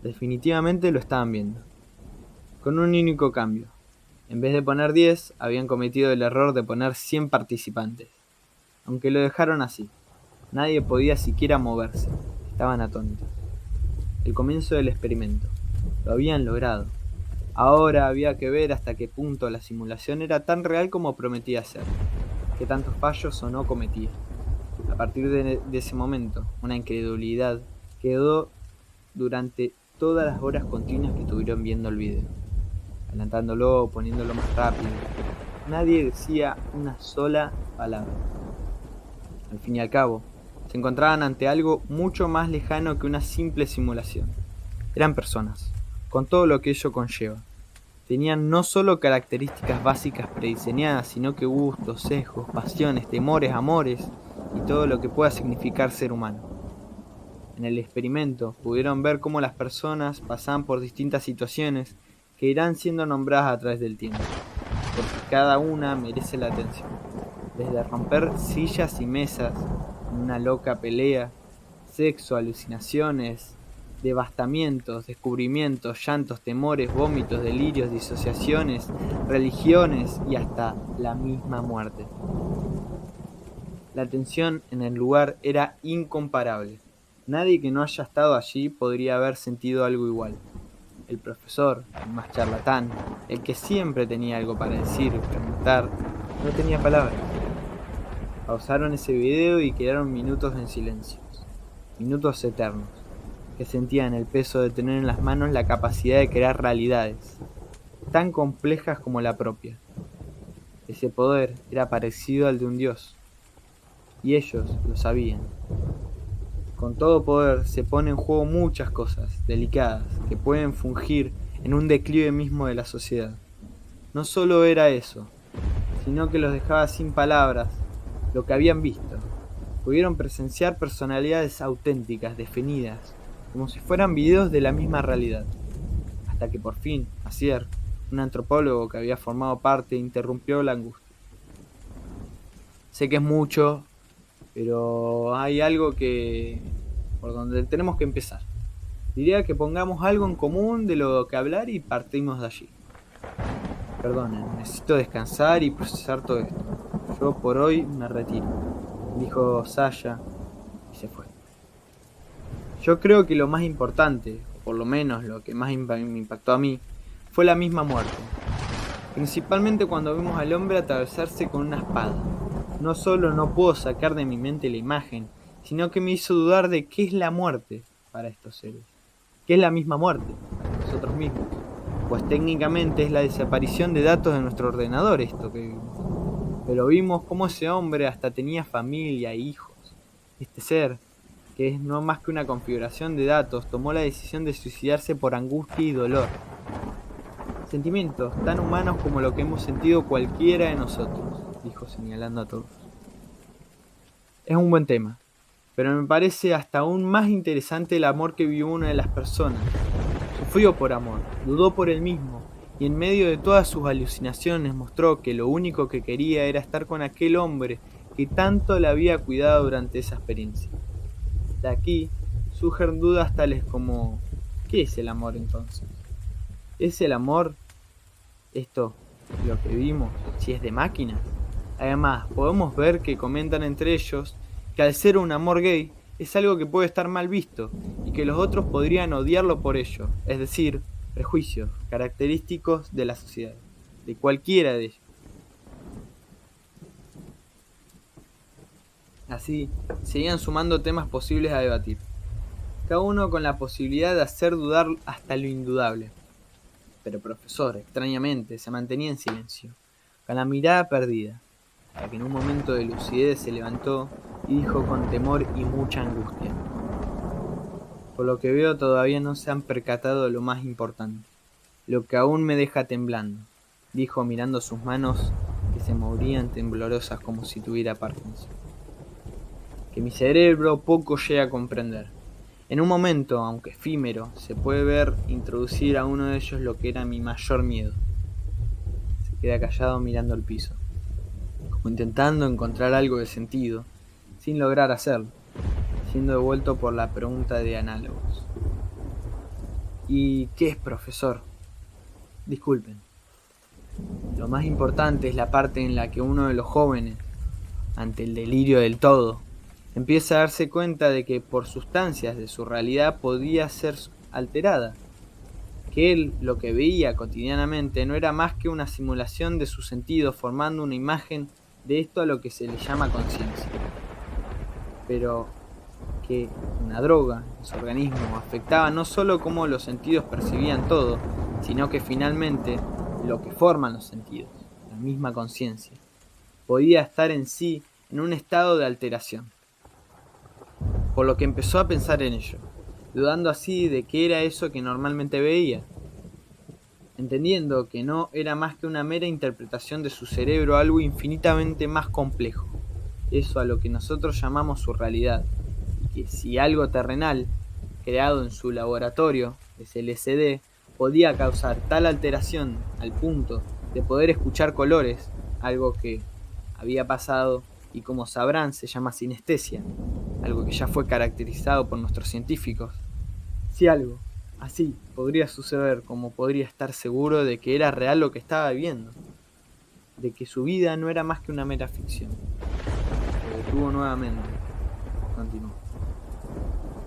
Definitivamente lo estaban viendo. Con un único cambio. En vez de poner 10, habían cometido el error de poner 100 participantes. Aunque lo dejaron así. Nadie podía siquiera moverse. Estaban atónitos. El comienzo del experimento. Lo habían logrado. Ahora había que ver hasta qué punto la simulación era tan real como prometía ser. Qué tantos fallos o no cometía. A partir de ese momento, una incredulidad quedó durante todas las horas continuas que estuvieron viendo el video, adelantándolo, poniéndolo más rápido. Nadie decía una sola palabra. Al fin y al cabo, se encontraban ante algo mucho más lejano que una simple simulación. Eran personas, con todo lo que ello conlleva. Tenían no solo características básicas prediseñadas, sino que gustos, sesgos, pasiones, temores, amores y todo lo que pueda significar ser humano. En el experimento pudieron ver cómo las personas pasaban por distintas situaciones que irán siendo nombradas a través del tiempo, porque cada una merece la atención. Desde romper sillas y mesas en una loca pelea, sexo, alucinaciones, devastamientos, descubrimientos, llantos, temores, vómitos, delirios, disociaciones, religiones y hasta la misma muerte. La tensión en el lugar era incomparable. Nadie que no haya estado allí podría haber sentido algo igual. El profesor, el más charlatán, el que siempre tenía algo para decir, preguntar, no tenía palabras. Pausaron ese video y quedaron minutos en silencio. Minutos eternos, que sentían el peso de tener en las manos la capacidad de crear realidades, tan complejas como la propia. Ese poder era parecido al de un dios, y ellos lo sabían. Con todo poder se pone en juego muchas cosas delicadas que pueden fungir en un declive mismo de la sociedad. No solo era eso, sino que los dejaba sin palabras lo que habían visto. Pudieron presenciar personalidades auténticas, definidas, como si fueran videos de la misma realidad. Hasta que por fin, Asier, un antropólogo que había formado parte, interrumpió la angustia. Sé que es mucho, pero hay algo por donde tenemos que empezar. Diría que pongamos algo en común de lo que hablar y partimos de allí. Perdonen, necesito descansar y procesar todo esto. Yo por hoy me retiro, dijo Sasha y se fue. Yo creo que lo más importante, o por lo menos lo que más me impactó a mí, fue la misma muerte. Principalmente cuando vimos al hombre atravesarse con una espada. No solo no puedo sacar de mi mente la imagen, sino que me hizo dudar de qué es la muerte para estos seres. ¿Qué es la misma muerte para nosotros mismos? Pues técnicamente es la desaparición de datos de nuestro ordenador esto que vimos. Pero vimos cómo ese hombre hasta tenía familia e hijos. Este ser, que es no más que una configuración de datos, tomó la decisión de suicidarse por angustia y dolor. Sentimientos tan humanos como lo que hemos sentido cualquiera de nosotros, dijo señalando a todos. Es un buen tema, pero me parece hasta aún más interesante el amor que vivió una de las personas. Sufrió por amor, dudó por él mismo, y en medio de todas sus alucinaciones mostró que lo único que quería era estar con aquel hombre que tanto le había cuidado durante esa experiencia. De aquí surgen dudas tales como: ¿qué es el amor entonces? ¿Es el amor esto, lo que vimos, si es de máquinas? Además, podemos ver que comentan entre ellos que al ser un amor gay es algo que puede estar mal visto y que los otros podrían odiarlo por ello, es decir, prejuicios característicos de la sociedad, de cualquiera de ellos. Así, seguían sumando temas posibles a debatir, cada uno con la posibilidad de hacer dudar hasta lo indudable. Pero el profesor, extrañamente, se mantenía en silencio, con la mirada perdida, hasta que en un momento de lucidez se levantó y dijo con temor y mucha angustia: por lo que veo todavía no se han percatado de lo más importante, lo que aún me deja temblando, dijo mirando sus manos que se movían temblorosas como si tuviera Parkinson. Que mi cerebro poco llega a comprender. En un momento, aunque efímero, se puede ver introducir a uno de ellos lo que era mi mayor miedo. Se queda callado mirando al piso, como intentando encontrar algo de sentido, sin lograr hacerlo, siendo devuelto por la pregunta de análogos. ¿Y qué es, profesor? Disculpen. Lo más importante es la parte en la que uno de los jóvenes, ante el delirio del todo, empieza a darse cuenta de que por sustancias de su realidad podía ser alterada, que él lo que veía cotidianamente no era más que una simulación de sus sentidos formando una imagen de esto a lo que se le llama conciencia. Pero que una droga en su organismo afectaba no solo cómo los sentidos percibían todo, sino que finalmente lo que forman los sentidos, la misma conciencia, podía estar en sí en un estado de alteración. Por lo que empezó a pensar en ello, dudando así de qué era eso que normalmente veía, entendiendo que no era más que una mera interpretación de su cerebro, algo infinitamente más complejo, eso a lo que nosotros llamamos su realidad, y que si algo terrenal, creado en su laboratorio, ese LSD, podía causar tal alteración al punto de poder escuchar colores, algo que había pasado y como sabrán se llama sinestesia, algo que ya fue caracterizado por nuestros científicos. Si algo así podría suceder, como podría estar seguro de que era real lo que estaba viendo, de que su vida no era más que una mera ficción. Se detuvo nuevamente. Continuó.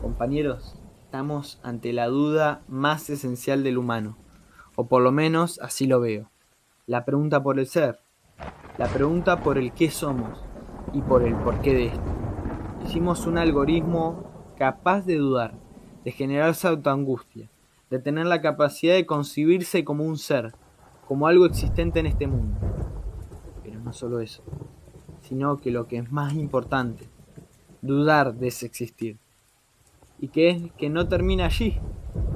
Compañeros, estamos ante la duda más esencial del humano, o por lo menos así lo veo. La pregunta por el ser, la pregunta por el qué somos y por el porqué de esto. Hicimos un algoritmo capaz de dudar, de generarse autoangustia, de tener la capacidad de concebirse como un ser, como algo existente en este mundo. Pero no solo eso, sino que lo que es más importante, dudar de ese existir. Y que es que no termina allí,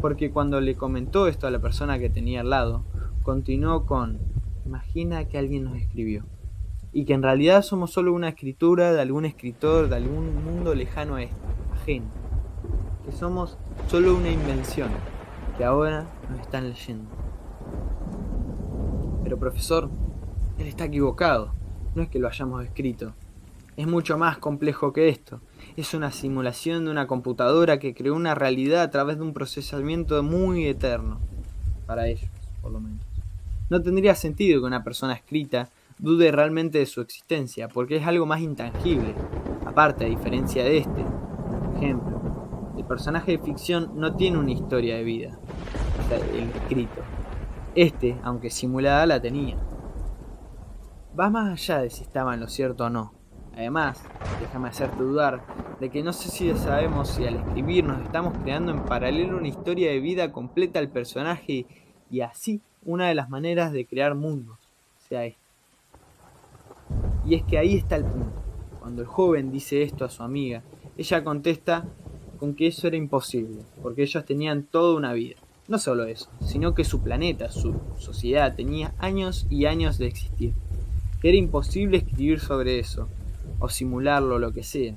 porque cuando le comentó esto a la persona que tenía al lado, continuó con: imagina que alguien nos escribió, y que en realidad somos solo una escritura de algún escritor de algún mundo lejano a este, ajeno, que somos solo una invención, que ahora nos están leyendo. Pero profesor, él está equivocado, no es que lo hayamos escrito, es mucho más complejo que esto. Es una simulación de una computadora que creó una realidad a través de un procesamiento muy eterno. Para ellos, por lo menos. No tendría sentido que una persona escrita dude realmente de su existencia, porque es algo más intangible. Aparte, a diferencia de este, por ejemplo, el personaje de ficción no tiene una historia de vida, o sea, el escrito. Este, aunque simulada, la tenía. Va más allá de si estaba en lo cierto o no. Además, déjame hacerte dudar de que no sé si sabemos si al escribir nos estamos creando en paralelo una historia de vida completa al personaje y así una de las maneras de crear mundos sea esta. Y es que ahí está el punto. Cuando el joven dice esto a su amiga, ella contesta con que eso era imposible, porque ellos tenían toda una vida. No solo eso, sino que su planeta, su sociedad tenía años y años de existir. Que era imposible escribir sobre eso, o simularlo, lo que sea.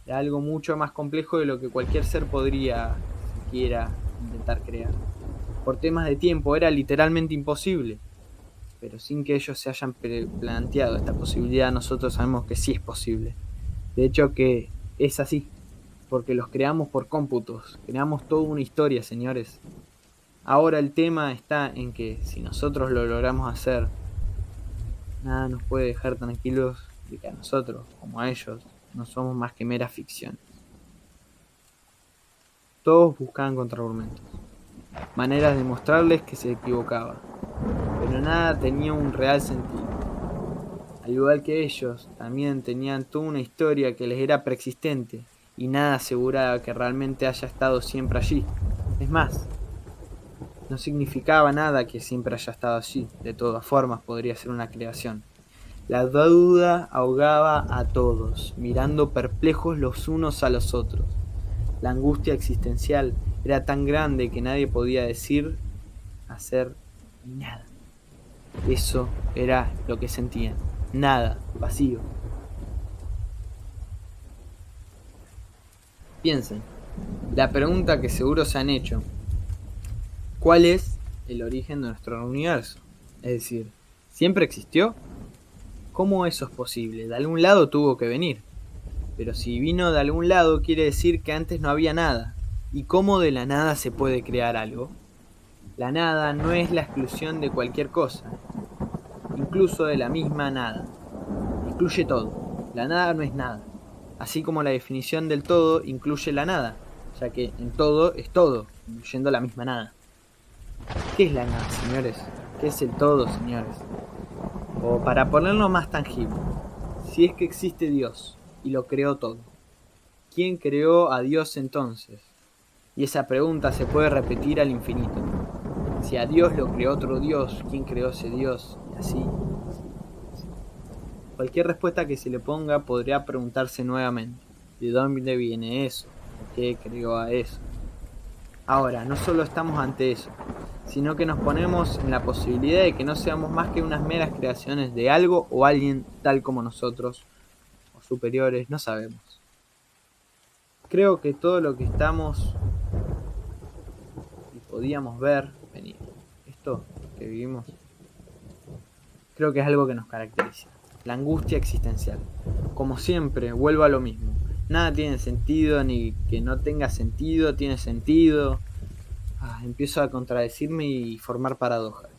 Era algo mucho más complejo de lo que cualquier ser podría siquiera intentar crear. Por temas de tiempo era literalmente imposible, pero sin que ellos se hayan planteado esta posibilidad, nosotros sabemos que sí es posible. De hecho que es así, porque los creamos por cómputos, creamos toda una historia, señores. Ahora el tema está en que si nosotros lo logramos hacer, nada nos puede dejar tranquilos de que a nosotros, como a ellos, no somos más que meras ficciones. Todos buscaban contraargumentos, maneras de mostrarles que se equivocaba, pero nada tenía un real sentido. Al igual que ellos, también tenían toda una historia que les era preexistente y nada aseguraba que realmente haya estado siempre allí. Es más, no significaba nada que siempre haya estado allí, de todas formas podría ser una creación. La duda ahogaba a todos, mirando perplejos los unos a los otros. La angustia existencial era tan grande que nadie podía decir, hacer nada. Eso era lo que sentían. Nada, vacío. Piensen, la pregunta que seguro se han hecho: ¿cuál es el origen de nuestro universo? Es decir, ¿siempre existió? ¿Cómo eso es posible? De algún lado tuvo que venir. Pero si vino de algún lado quiere decir que antes no había nada. ¿Y cómo de la nada se puede crear algo? La nada no es la exclusión de cualquier cosa, incluso de la misma nada. Excluye todo. La nada no es nada. Así como la definición del todo incluye la nada, ya que en todo es todo, incluyendo la misma nada. ¿Qué es la nada, señores? ¿Qué es el todo, señores? O para ponerlo más tangible, si es que existe Dios y lo creó todo, ¿quién creó a Dios entonces? Y esa pregunta se puede repetir al infinito. Si a Dios lo creó otro Dios, ¿quién creó ese Dios? Y así. Cualquier respuesta que se le ponga podría preguntarse nuevamente, ¿de dónde viene eso? ¿O qué creó a eso? Ahora, no solo estamos ante eso, sino que nos ponemos en la posibilidad de que no seamos más que unas meras creaciones de algo o alguien tal como nosotros, o superiores, no sabemos. Creo que todo lo que estamos y podíamos ver venir, esto que vivimos, creo que es algo que nos caracteriza, la angustia existencial. Como siempre, vuelvo a lo mismo. Nada tiene sentido, ni que no tenga sentido tiene sentido. Empiezo a contradecirme y formar paradojas.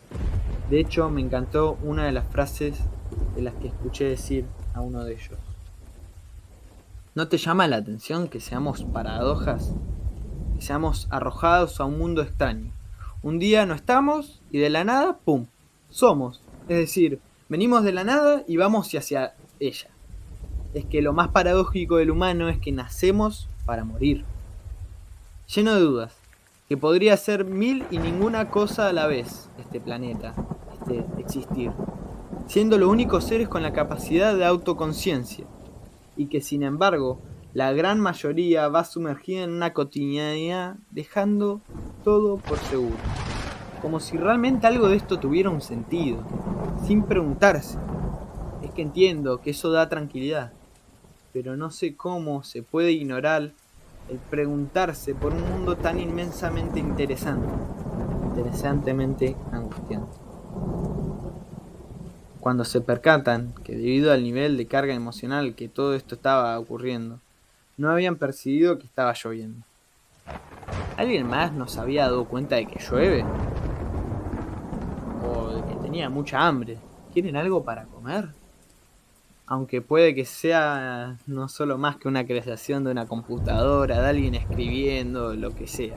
De hecho, me encantó una de las frases de las que escuché decir a uno de ellos. ¿No te llama la atención que seamos paradojas? Que seamos arrojados a un mundo extraño. Un día no estamos y de la nada, ¡pum!, somos. Es decir, venimos de la nada y vamos hacia ella. Es que lo más paradójico del humano es que nacemos para morir. Lleno de dudas, que podría ser mil y ninguna cosa a la vez este planeta, este existir, siendo los únicos seres con la capacidad de autoconciencia, y que sin embargo la gran mayoría va sumergida en una cotidianidad dejando todo por seguro, como si realmente algo de esto tuviera un sentido, sin preguntarse. Es que entiendo que eso da tranquilidad, pero no sé cómo se puede ignorar el preguntarse por un mundo tan inmensamente interesante, interesantemente angustiante. Cuando se percatan que debido al nivel de carga emocional que todo esto estaba ocurriendo, no habían percibido que estaba lloviendo. ¿Alguien más nos había dado cuenta de que llueve? ¿O de que tenía mucha hambre? ¿Quieren algo para comer? Aunque puede que sea no solo más que una creación de una computadora, de alguien escribiendo, lo que sea.